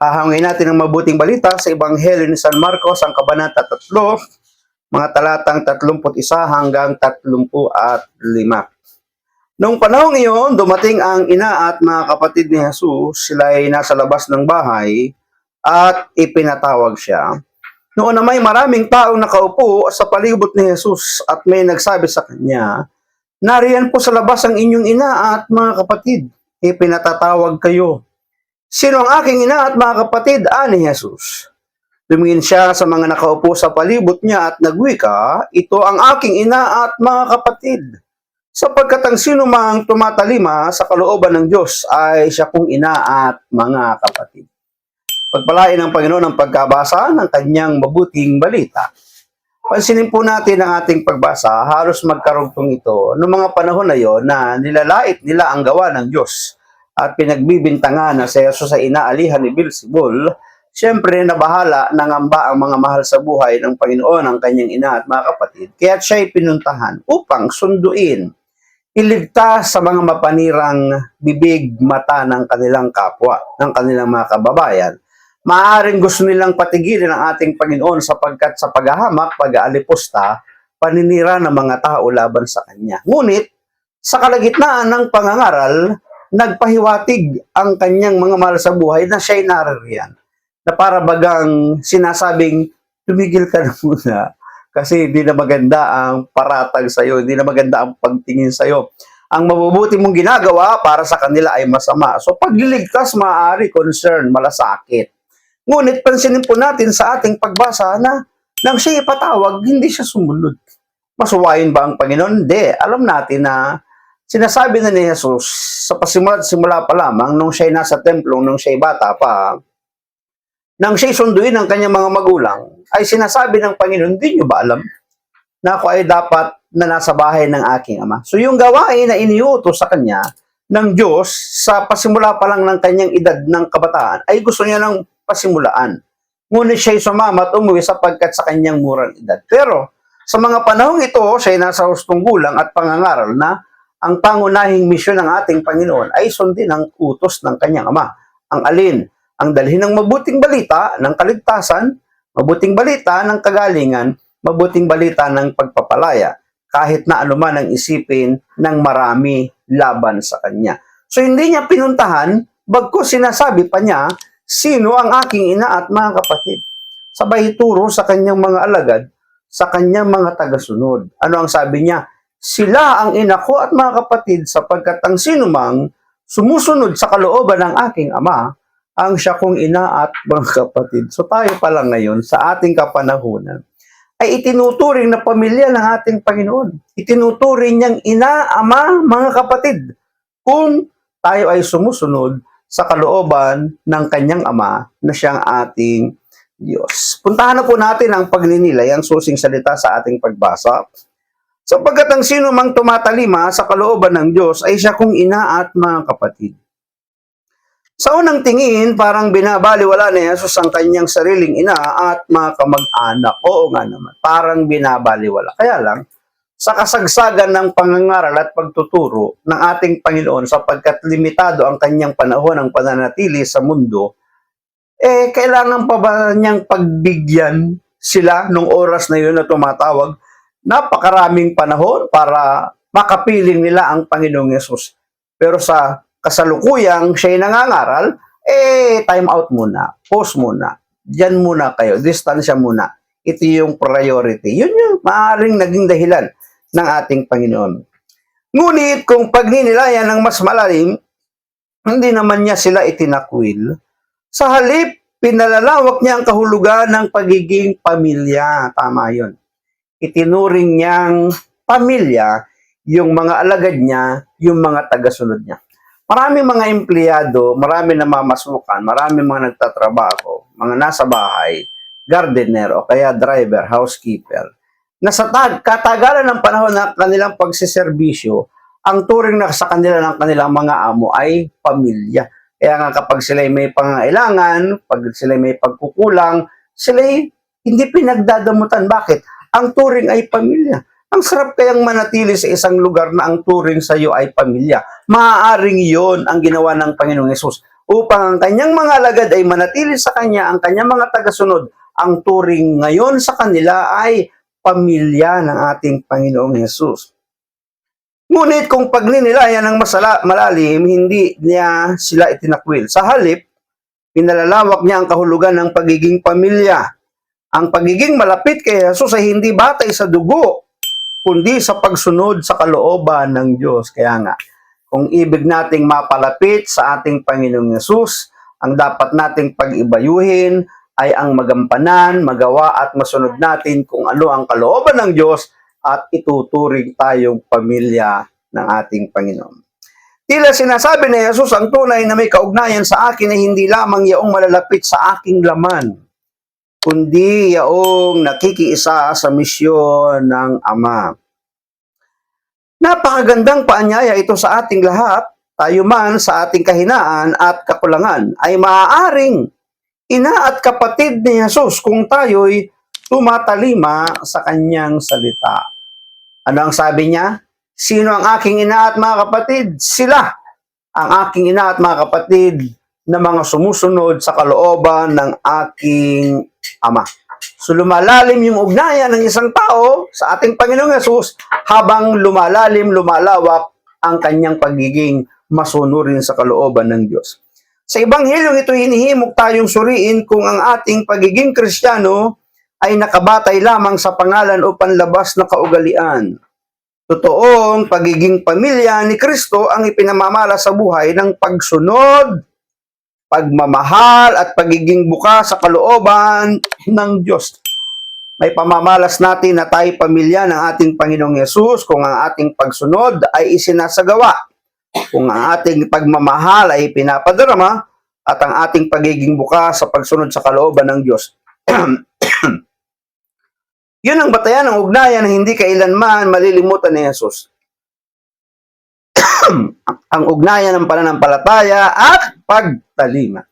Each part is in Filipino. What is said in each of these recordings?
Hahangin natin ang mabuting balita sa Ebanghelyo ni San Marcos, ang Kabanata 3, mga talatang 31 hanggang 35. Noong panahong iyon, dumating ang ina at mga kapatid ni Jesus. Sila ay nasa labas ng bahay at ipinatawag siya. Noon na may maraming taong nakaupo sa palibot ni Jesus at may nagsabi sa kanya, "Nariyan po sa labas ang inyong ina at mga kapatid. Ipinatatawag kayo." "Sino ang aking ina at mga kapatid?" ani Jesus. Tumingin siya sa mga nakaupo sa palibot niya at nagwika, "Ito ang aking ina at mga kapatid. Sapagkat ang sino mang tumatalima sa kalooban ng Diyos ay siya kong ina at mga kapatid." Pagpalain ng Panginoon ang pagkabasa ng kanyang mabuting balita. Pansinin po natin ang ating pagbasa, halos magkarugtong ito noong mga panahon na yon na nilalait nila ang gawa ng Diyos at pinagbibintangan na si Jesus ay inaalihan ni Beelzebul. Siyempre, nabahala, nangamba ang mga mahal sa buhay ng Panginoon ang kanyang ina at mga kapatid. Kaya siya'y pinuntahan upang sunduin, iligtas sa mga mapanirang bibig mata ng kanilang kapwa, ng kanilang mga kababayan. Maaaring gusto nilang patigilin ang ating Panginoon sapagkat sa paghahamak, pag-aalipusta, paninira ng mga tao laban sa Kanya. Ngunit, sa kalagitnaan ng pangangaral, nagpahiwatig ang kanyang mga mahal sa buhay na siya'y naririyan. Na para bagang sinasabing, tumigil ka na muna kasi hindi na maganda ang paratag sa'yo, hindi na maganda ang pagtingin sa'yo. Ang mabubuti mong ginagawa para sa kanila ay masama. So pagliligtas, maaari concern, malasakit. Ngunit pansinin po natin sa ating pagbasa na nang siya ipatawag, hindi siya sumunod. Masuwayin ba ang Panginoon? Hindi. Alam natin na sinasabi na ni Jesus sa pasimula pa lamang nung siya'y nasa templo, nung siya'y bata pa, nang siya'y sunduin ng kanyang mga magulang, ay sinasabi ng Panginoon, "Hindi niyo ba alam na ako ay dapat na nasa bahay ng aking ama?" So yung gawain na iniutos sa kanya ng Diyos sa pasimula pa lang ng kanyang edad ng kabataan, ay gusto niya ng pasimulaan. Ngunit siya'y sumama at umuwi sapagkat sa kanyang murang edad. Pero sa mga panahong ito, siya'y nasa hustong gulang at pangangaral na ang pangunahing misyon ng ating Panginoon ay sundin ang utos ng kanyang ama. Ang alin? Ang dalhin ng mabuting balita ng kaligtasan, mabuting balita ng kagalingan, mabuting balita ng pagpapalaya, kahit na anuman ang isipin ng marami laban sa kanya. So hindi niya pinuntahan, bagkus sinasabi pa niya, "Sino ang aking ina at mga kapatid?" Sabay turo sa kanyang mga alagad, sa kanyang mga tagasunod. Ano ang sabi niya? "Sila ang ina ko at mga kapatid sapagkat ang sino mang sumusunod sa kalooban ng aking ama, ang siya kong ina at mga kapatid." So tayo pa lang ngayon sa ating kapanahunan ay itinuturing na pamilya ng ating Panginoon. Itinuturing niyang ina, ama, mga kapatid kung tayo ay sumusunod sa kalooban ng kanyang ama na siyang ating Diyos. Puntahan na po natin ang pagninilay, ang susing salita sa ating pagbasa. Sapagkat ang sino mang tumatalima sa kalooban ng Diyos ay siya kong ina at mga kapatid. Sa unang tingin, parang binabaliwala ni Jesus ang kanyang sariling ina at mga kamag-anak. Oo nga naman, parang binabaliwala. Kaya lang, sa kasagsagan ng pangangaral at pagtuturo ng ating Panginoon sapagkat limitado ang kanyang panahon ng pananatili sa mundo, kailangan pa ba niyang pagbigyan sila nung oras na yun na tumatawag? Napakaraming panahon para makapiling nila ang Panginoong Yesus. Pero sa kasalukuyang siya'y nangangaral, time out muna, pause muna, diyan muna kayo, distansya muna. Ito yung priority. Yun yung maaaring naging dahilan ng ating Panginoon. Ngunit kung pagninilayan ng mas malalim, hindi naman niya sila itinakwil. Sa halip, pinalalawak niya ang kahulugan ng pagiging pamilya. Tama yun. Itinuring niyang pamilya yung mga alagad niya, yung mga tagasunod niya. Maraming mga empleyado, marami na mamasukan, maraming mga nagtatrabaho, mga nasa bahay, gardener o kaya driver, housekeeper, na sa katagalan ng panahon ng kanilang pagsiservisyo, ang turing na sa kanila ng kanilang mga amo ay pamilya. Kaya nga kapag sila may pangailangan, pag sila may pagkukulang, sila hindi pinagdadamutan. Bakit? Ang turing ay pamilya. Ang sarap kayang manatili sa isang lugar na ang turing sa iyo ay pamilya. Maaaring yon ang ginawa ng Panginoong Yesus upang ang kanyang mga alagad ay manatili sa kanya, ang kanyang mga tagasunod, ang turing ngayon sa kanila ay pamilya ng ating Panginoong Hesus. Ngunit kung pagninilayan ng malalim, hindi niya sila itinakwil. Sa halip, pinalalawak niya ang kahulugan ng pagiging pamilya. Ang pagiging malapit kay Jesus ay hindi batay sa dugo, kundi sa pagsunod sa kalooban ng Diyos. Kaya nga, kung ibig nating mapalapit sa ating Panginoong Yesus, ang dapat nating pag-ibayuhin ay ang magampanan, magawa at masunod natin kung ano ang kalooban ng Diyos at ituturing tayong pamilya ng ating Panginoon. Tila sinasabi ni Jesus, ang tunay na may kaugnayan sa akin ay hindi lamang yaong malalapit sa aking laman, kundi yaong nakikiisa sa misyon ng Ama. Napakagandang paanyaya ito sa ating lahat. Tayo man sa ating kahinaan at kakulangan ay maaaring ina at kapatid ni Jesus kung tayo'y tumatalima sa kanyang salita. Ano ang sabi niya? Sino ang aking ina at mga kapatid? Sila ang aking ina at mga kapatid na mga sumusunod sa kalooban ng aking Ama. So lumalalim yung ugnayan ng isang tao sa ating Panginoong Yesus habang lumalalim, lumalawak ang kanyang pagiging masunurin sa kalooban ng Diyos. Sa Ebanghelyong ito, hinihimok tayong suriin kung ang ating pagiging Kristiyano ay nakabatay lamang sa pangalan o panlabas na kaugalian. Totoong pagiging pamilya ni Kristo ang ipinamamala sa buhay ng pagsunod, pagmamahal at pagiging bukas sa kalooban ng Diyos. May pamamalas natin na tayo pamilya ng ating Panginoong Yesus kung ang ating pagsunod ay isinasagawa, kung ang ating pagmamahal ay pinapadarama, at ang ating pagiging bukas sa pagsunod sa kalooban ng Diyos. Yun ang batayan ng ugnayan na hindi kailanman malilimutan ni Jesus. Ang ugnayan ng pananampalataya at pagtalima.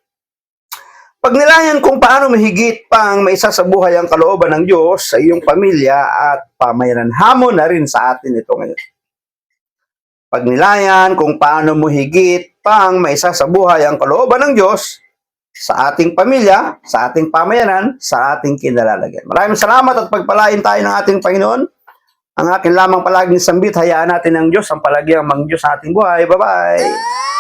Pagnilayan kung paano mahigit pang maisa sa buhay ang kalooban ng Diyos sa iyong pamilya at pamayanan, hamon na rin sa atin ito ngayon. Pagnilayan kung paano mo higit pang maisa sa buhay ang kalooban ng Diyos sa ating pamilya, sa ating pamayanan, sa ating kinalalagyan. Maraming salamat at pagpalain tayo ng ating Panginoon. Ang akin lamang palaging sambit, hayaan natin ng Diyos ang palagiang mang Diyos sa ating buhay. Bye-bye!